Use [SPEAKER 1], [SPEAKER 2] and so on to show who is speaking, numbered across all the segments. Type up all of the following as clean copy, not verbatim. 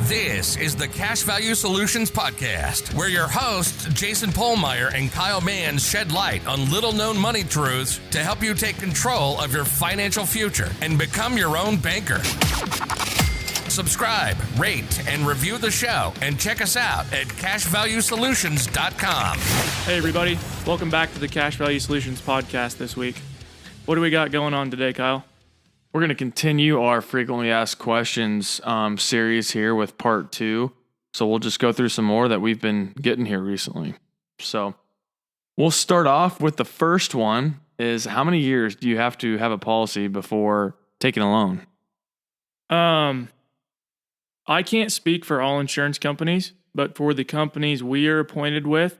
[SPEAKER 1] This is the Cash Value Solutions Podcast, where your hosts, Jason Pohlmeyer and Kyle Mann, shed light on little-known money truths to help you take control of your financial future and become your own banker. Subscribe, rate, and review the show, and check us out at cashvaluesolutions.com.
[SPEAKER 2] Hey, everybody. Welcome back to the Cash Value Solutions Podcast this week. What do we got going on today, Kyle?
[SPEAKER 3] We're going to continue our frequently asked questions series here with part 2. So we'll just go through some more that we've been getting here recently. So we'll start off with the first one is, how many years do you have to have a policy before taking a loan?
[SPEAKER 2] I can't speak for all insurance companies, but for the companies we are appointed with,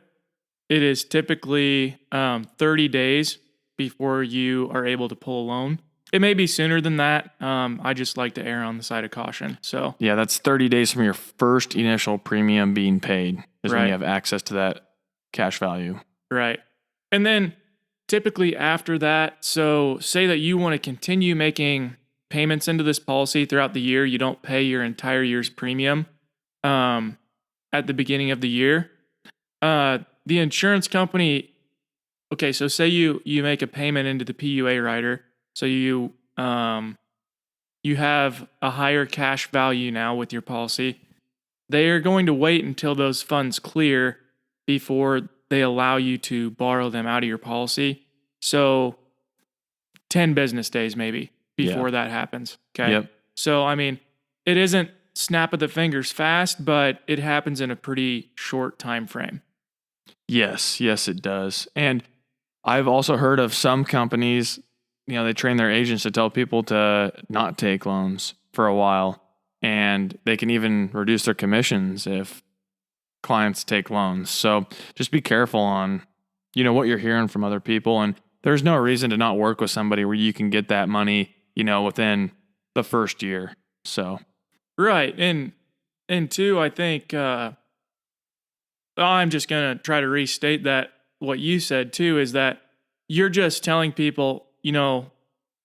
[SPEAKER 2] it is typically 30 days before you are able to pull a loan. It may be sooner than that. I just like to err on the side of caution. So
[SPEAKER 3] yeah, that's 30 days from your first initial premium being paid is when you have access to that cash value.
[SPEAKER 2] Right. And then typically after that, so say that you want to continue making payments into this policy throughout the year. You don't pay your entire year's premium at the beginning of the year. The insurance company, okay, so say you make a payment into the PUA rider. So you have a higher cash value now with your policy. They are going to wait until those funds clear before they allow you to borrow them out of your policy. So 10 business days maybe before that happens. Okay.
[SPEAKER 3] Yep.
[SPEAKER 2] So, I mean, it isn't snap of the fingers fast, but it happens in a pretty short time frame.
[SPEAKER 3] Yes, it does. And I've also heard of some companies, they train their agents to tell people to not take loans for a while, and they can even reduce their commissions if clients take loans. So just be careful on, what you're hearing from other people. And there's no reason to not work with somebody where you can get that money, within the first year. So.
[SPEAKER 2] Right. And two, I think, I'm just going to try to restate that what you said too, is that you're just telling people,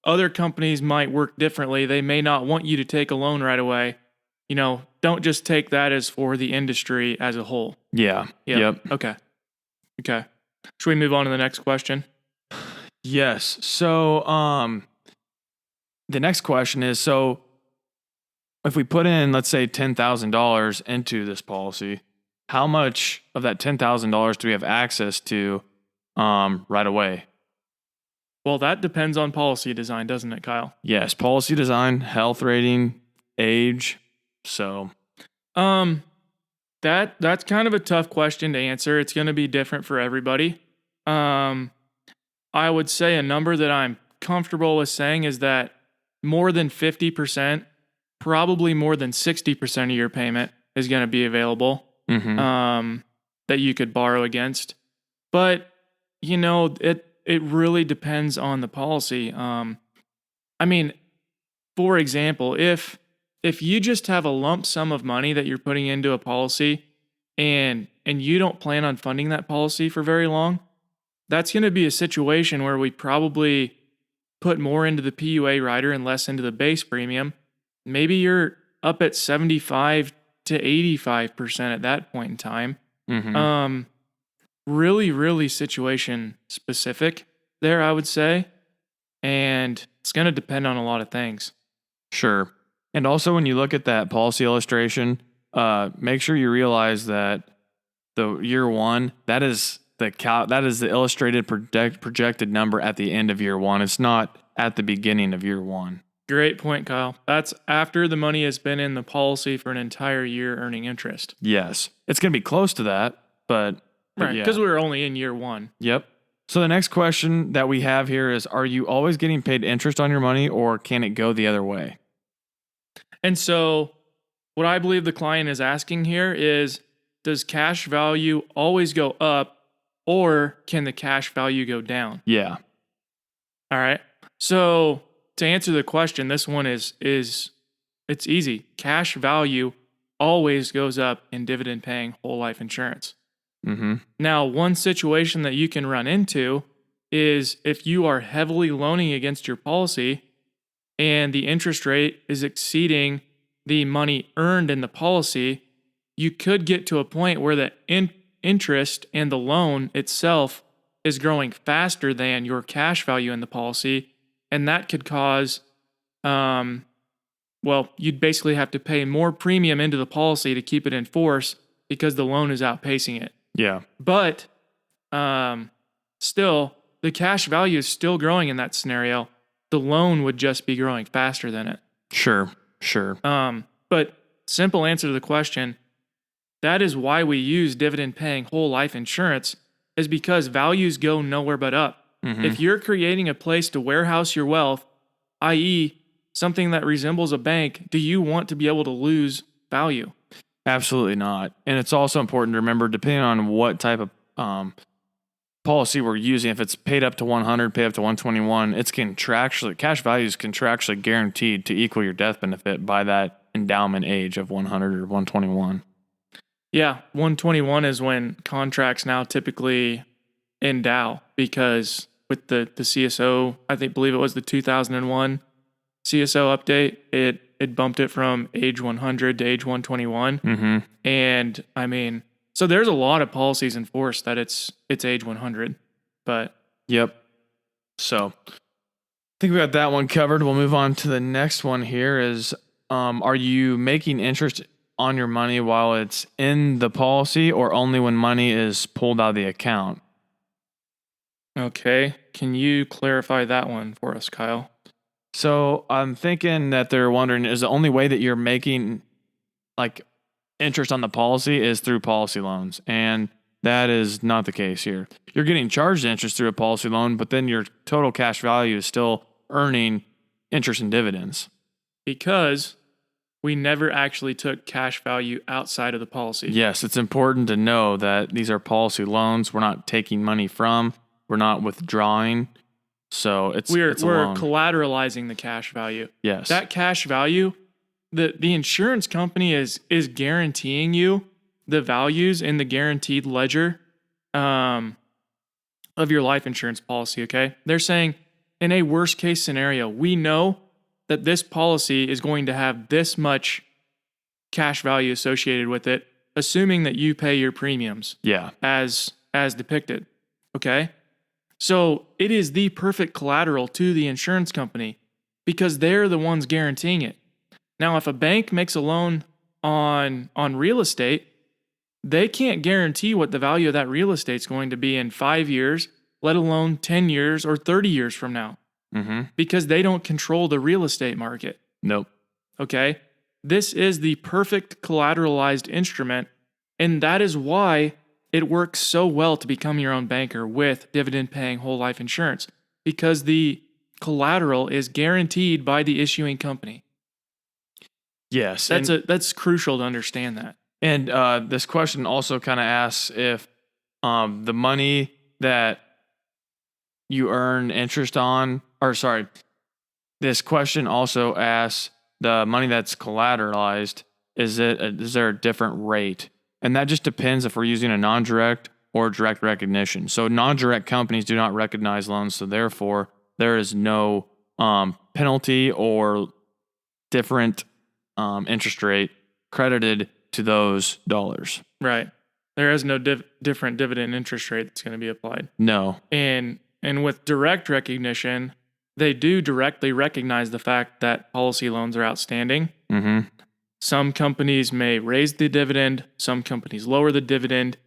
[SPEAKER 2] other companies might work differently. They may not want you to take a loan right away. Don't just take that as for the industry as a whole.
[SPEAKER 3] Yeah. Yep.
[SPEAKER 2] Okay. Should we move on to the next question?
[SPEAKER 3] Yes. So, the next question is, so if we put in, let's say $10,000 into this policy, how much of that $10,000 do we have access to, right away?
[SPEAKER 2] Well, that depends on policy design, doesn't it, Kyle?
[SPEAKER 3] Yes, policy design, health rating, age. So,
[SPEAKER 2] that's kind of a tough question to answer. It's going to be different for everybody. I would say a number that I'm comfortable with saying is that more than 50%, probably more than 60% of your payment is going to be available that you could borrow against. But, it really depends on the policy. For example, if you just have a lump sum of money that you're putting into a policy and you don't plan on funding that policy for very long, that's going to be a situation where we probably put more into the PUA rider and less into the base premium. Maybe you're up at 75 to 85% at that point in time. Really, really situation specific there, I would say. And it's going to depend on a lot of things.
[SPEAKER 3] Sure. And also when you look at that policy illustration, make sure you realize that the year one, that is the illustrated projected number at the end of year one. It's not at the beginning of year one.
[SPEAKER 2] Great point, Kyle. That's after the money has been in the policy for an entire year earning interest.
[SPEAKER 3] Yes. It's going to be close to that, but
[SPEAKER 2] right, because we were only in year one.
[SPEAKER 3] Yep. So the next question that we have here is, are you always getting paid interest on your money, or can it go the other way?
[SPEAKER 2] And so what I believe the client is asking here is, does cash value always go up, or can the cash value go down?
[SPEAKER 3] Yeah.
[SPEAKER 2] All right. So to answer the question, this one is it's easy. Cash value always goes up in dividend paying whole life insurance. Now, one situation that you can run into is if you are heavily loaning against your policy and the interest rate is exceeding the money earned in the policy, you could get to a point where the interest and the loan itself is growing faster than your cash value in the policy. And that could cause, you'd basically have to pay more premium into the policy to keep it in force because the loan is outpacing it.
[SPEAKER 3] Yeah.
[SPEAKER 2] But still, the cash value is still growing in that scenario. The loan would just be growing faster than it.
[SPEAKER 3] Sure.
[SPEAKER 2] But simple answer to the question, that is why we use dividend paying whole life insurance, is because values go nowhere but up.
[SPEAKER 3] Mm-hmm.
[SPEAKER 2] If you're creating a place to warehouse your wealth, i.e., something that resembles a bank, do you want to be able to lose value?
[SPEAKER 3] Absolutely not. And it's also important to remember, depending on what type of policy we're using, if it's paid up to 100, paid up to 121, it's contractually, cash value is contractually guaranteed to equal your death benefit by that endowment age of 100 or 121.
[SPEAKER 2] Yeah, 121 is when contracts now typically endow, because with the CSO, believe it was the 2001 CSO update, it bumped it from age 100 to age 121.
[SPEAKER 3] Mm-hmm.
[SPEAKER 2] And I mean, so there's a lot of policies in force that it's age 100, but.
[SPEAKER 3] Yep. So I think we got that one covered. We'll move on to the next one here is, are you making interest on your money while it's in the policy or only when money is pulled out of the account?
[SPEAKER 2] Okay. Can you clarify that one for us, Kyle?
[SPEAKER 3] So I'm thinking that they're wondering, is the only way that you're making like interest on the policy is through policy loans. And that is not the case here. You're getting charged interest through a policy loan, but then your total cash value is still earning interest and dividends.
[SPEAKER 2] Because we never actually took cash value outside of the policy.
[SPEAKER 3] Yes, it's important to know that these are policy loans. We're not taking money from, we're not withdrawing. So we're
[SPEAKER 2] collateralizing the cash value.
[SPEAKER 3] Yes.
[SPEAKER 2] That cash value, the insurance company is guaranteeing you the values in the guaranteed ledger of your life insurance policy, okay? They're saying in a worst case scenario, we know that this policy is going to have this much cash value associated with it, assuming that you pay your premiums.
[SPEAKER 3] Yeah.
[SPEAKER 2] As depicted. Okay? So it is the perfect collateral to the insurance company because they're the ones guaranteeing it. Now, if a bank makes a loan on real estate, they can't guarantee what the value of that real estate is going to be in 5 years, let alone 10 years or 30 years from now.
[SPEAKER 3] Mm-hmm.
[SPEAKER 2] Because they don't control the real estate market.
[SPEAKER 3] Nope.
[SPEAKER 2] Okay? This is the perfect collateralized instrument, and that is why it works so well to become your own banker with dividend-paying whole life insurance, because the collateral is guaranteed by the issuing company.
[SPEAKER 3] Yes.
[SPEAKER 2] That's crucial to understand that.
[SPEAKER 3] And this question also kind of asks if the money that you earn interest on, this question also asks the money that's collateralized, is there a different rate? And that just depends if we're using a non-direct or direct recognition. So non-direct companies do not recognize loans, so therefore there is no penalty or different interest rate credited to those dollars.
[SPEAKER 2] Right. There is no different dividend interest rate that's going to be applied.
[SPEAKER 3] No.
[SPEAKER 2] And with direct recognition, they do directly recognize the fact that policy loans are outstanding.
[SPEAKER 3] Mm-hmm.
[SPEAKER 2] Some companies may raise the dividend. Some companies lower the dividend.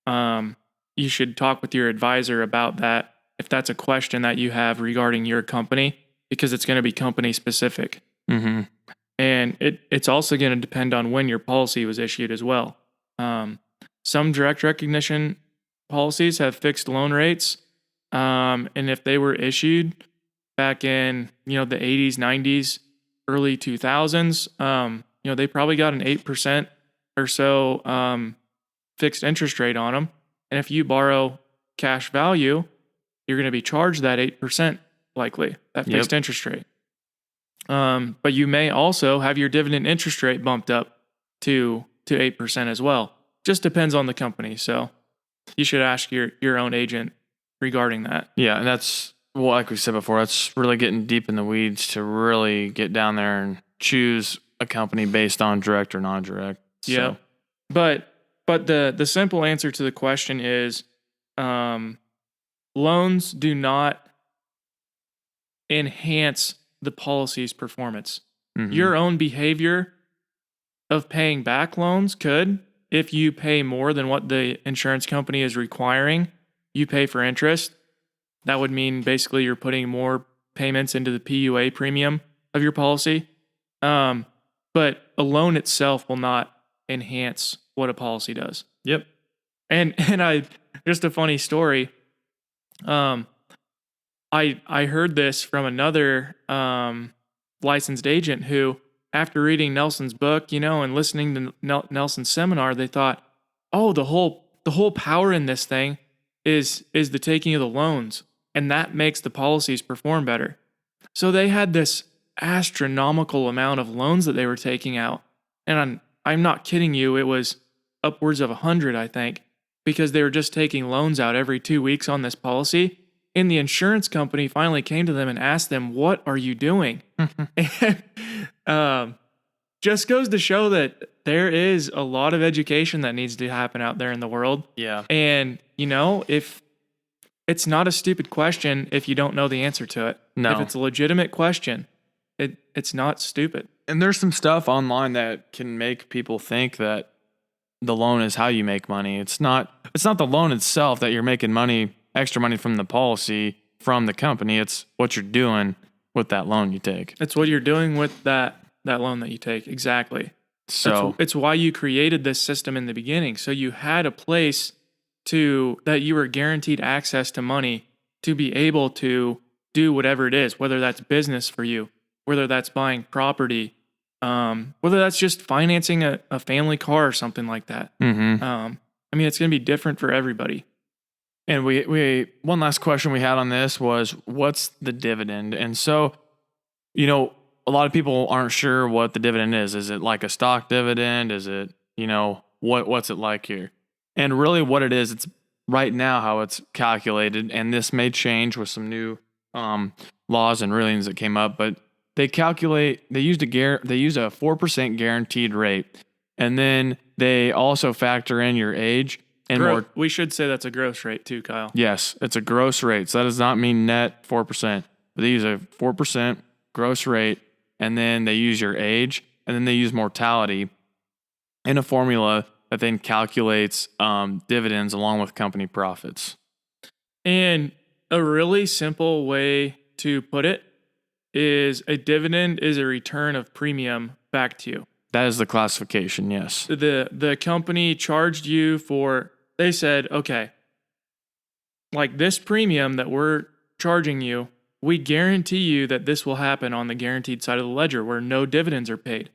[SPEAKER 2] You should talk with your advisor about that if that's a question that you have regarding your company, because it's going to be company specific.
[SPEAKER 3] Mm-hmm.
[SPEAKER 2] And it's also going to depend on when your policy was issued as well. Some direct recognition policies have fixed loan rates. And if they were issued back in, the 80s, 90s, early 2000s, they probably got an 8% or so fixed interest rate on them. And if you borrow cash value, you're going to be charged that 8% likely, that fixed interest rate. But you may also have your dividend interest rate bumped up to 8% as well. Just depends on the company. So you should ask your own agent regarding that.
[SPEAKER 3] Yeah, and that's, like we said before, that's really getting deep in the weeds to really get down there and choose a company based on direct or non-direct.
[SPEAKER 2] Yeah.
[SPEAKER 3] So,
[SPEAKER 2] But the simple answer to the question is loans do not enhance the policy's performance.
[SPEAKER 3] mhm.
[SPEAKER 2] Your own behavior of paying back loans could, if you pay more than what the insurance company is requiring, you pay for interest. That would mean basically you're putting more payments into the PUA premium of your policy. But a loan itself will not enhance what a policy does.
[SPEAKER 3] Yep.
[SPEAKER 2] And I just a funny story. I heard this from another licensed agent who, after reading Nelson's book, and listening to Nelson's seminar, they thought, oh, the whole power in this thing is the taking of the loans, and that makes the policies perform better. So they had this astronomical amount of loans that they were taking out, and I'm not kidding you, it was upwards of 100, I think, because they were just taking loans out every 2 weeks on this policy. And the insurance company finally came to them and asked them, "What are you doing?" And just goes to show that there is a lot of education that needs to happen out there in the world.
[SPEAKER 3] Yeah.
[SPEAKER 2] And, if it's not a stupid question if you don't know the answer to it.
[SPEAKER 3] No.
[SPEAKER 2] If it's a legitimate question, it's not stupid.
[SPEAKER 3] And there's some stuff online that can make people think that the loan is how you make money. It's not the loan itself that you're making extra money from the policy, from the company. It's what you're doing with that loan you take.
[SPEAKER 2] It's what you're doing with that loan that you take. Exactly.
[SPEAKER 3] So
[SPEAKER 2] it's why you created this system in the beginning. So you had a place that you were guaranteed access to money to be able to do whatever it is, whether that's business for you, whether that's buying property, whether that's just financing a family car or something like that. It's going to be different for everybody.
[SPEAKER 3] And we one last question we had on this was, what's the dividend? And so, a lot of people aren't sure what the dividend is. Is it like a stock dividend? Is it, what's it like here? And really what it is, it's right now how it's calculated, and this may change with some new laws and rulings that came up, but they use a 4% guaranteed rate. And then they also factor in your age. And
[SPEAKER 2] we should say that's a gross rate too, Kyle.
[SPEAKER 3] Yes, it's a gross rate. So that does not mean net 4%. But they use a 4% gross rate, and then they use your age, and then they use mortality in a formula that then calculates dividends along with company profits.
[SPEAKER 2] And a really simple way to put it is a dividend is a return of premium back to you.
[SPEAKER 3] That is the classification, yes.
[SPEAKER 2] The company charged you they said, okay, like this premium that we're charging you, we guarantee you that this will happen on the guaranteed side of the ledger where no dividends are paid.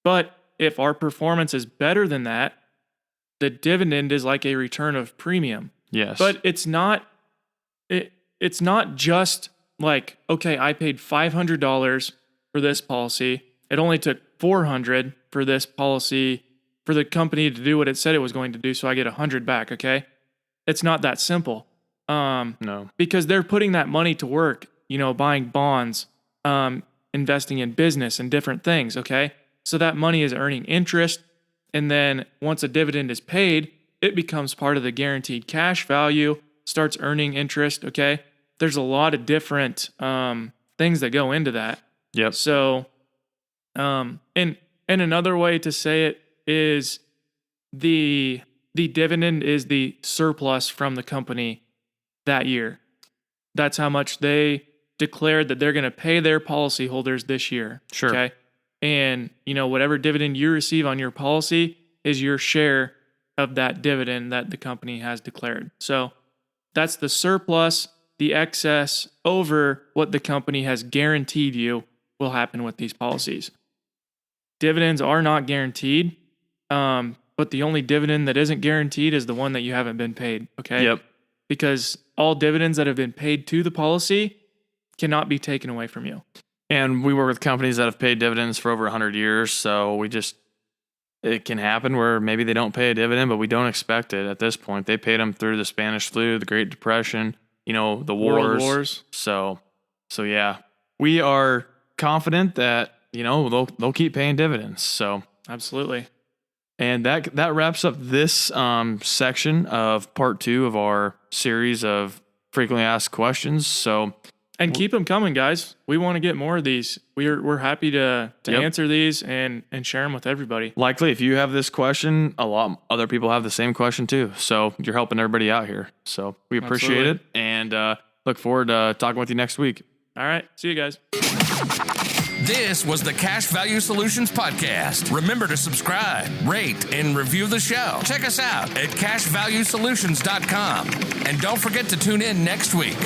[SPEAKER 2] But if our performance is better than that, the dividend is like a return of premium.
[SPEAKER 3] Yes.
[SPEAKER 2] But it's not just like, okay, I paid $500 for this policy. It only took $400 for this policy for the company to do what it said it was going to do, so I get $100 back, okay? It's not that simple.
[SPEAKER 3] No.
[SPEAKER 2] Because they're putting that money to work, buying bonds, investing in business and different things, okay? So that money is earning interest, and then once a dividend is paid, it becomes part of the guaranteed cash value, starts earning interest, okay? There's a lot of different things that go into that.
[SPEAKER 3] Yep.
[SPEAKER 2] So, and another way to say it is the dividend is the surplus from the company that year. That's how much they declared that they're going to pay their policyholders this year.
[SPEAKER 3] Sure.
[SPEAKER 2] Okay. And, whatever dividend you receive on your policy is your share of that dividend that the company has declared. So that's the surplus, the excess over what the company has guaranteed you will happen with these policies. Dividends are not guaranteed, but the only dividend that isn't guaranteed is the one that you haven't been paid, okay?
[SPEAKER 3] Yep.
[SPEAKER 2] Because all dividends that have been paid to the policy cannot be taken away from you.
[SPEAKER 3] And we work with companies that have paid dividends for over 100 years, so it can happen where maybe they don't pay a dividend, but we don't expect it at this point. They paid them through the Spanish flu, the Great Depression, the wars.
[SPEAKER 2] World wars.
[SPEAKER 3] So yeah, we are confident that, they'll keep paying dividends. So
[SPEAKER 2] Absolutely.
[SPEAKER 3] And that wraps up this section of part 2 of our series of frequently asked questions. So,
[SPEAKER 2] and keep them coming, guys. We want to get more of these. We're happy to answer these and share them with everybody.
[SPEAKER 3] Likely, if you have this question, a lot other people have the same question too. So you're helping everybody out here. So we appreciate it, and look forward to talking with you next week.
[SPEAKER 2] All right, see you guys.
[SPEAKER 1] This was the Cash Value Solutions Podcast. Remember to subscribe, rate, and review the show. Check us out at cashvaluesolutions.com. And don't forget to tune in next week.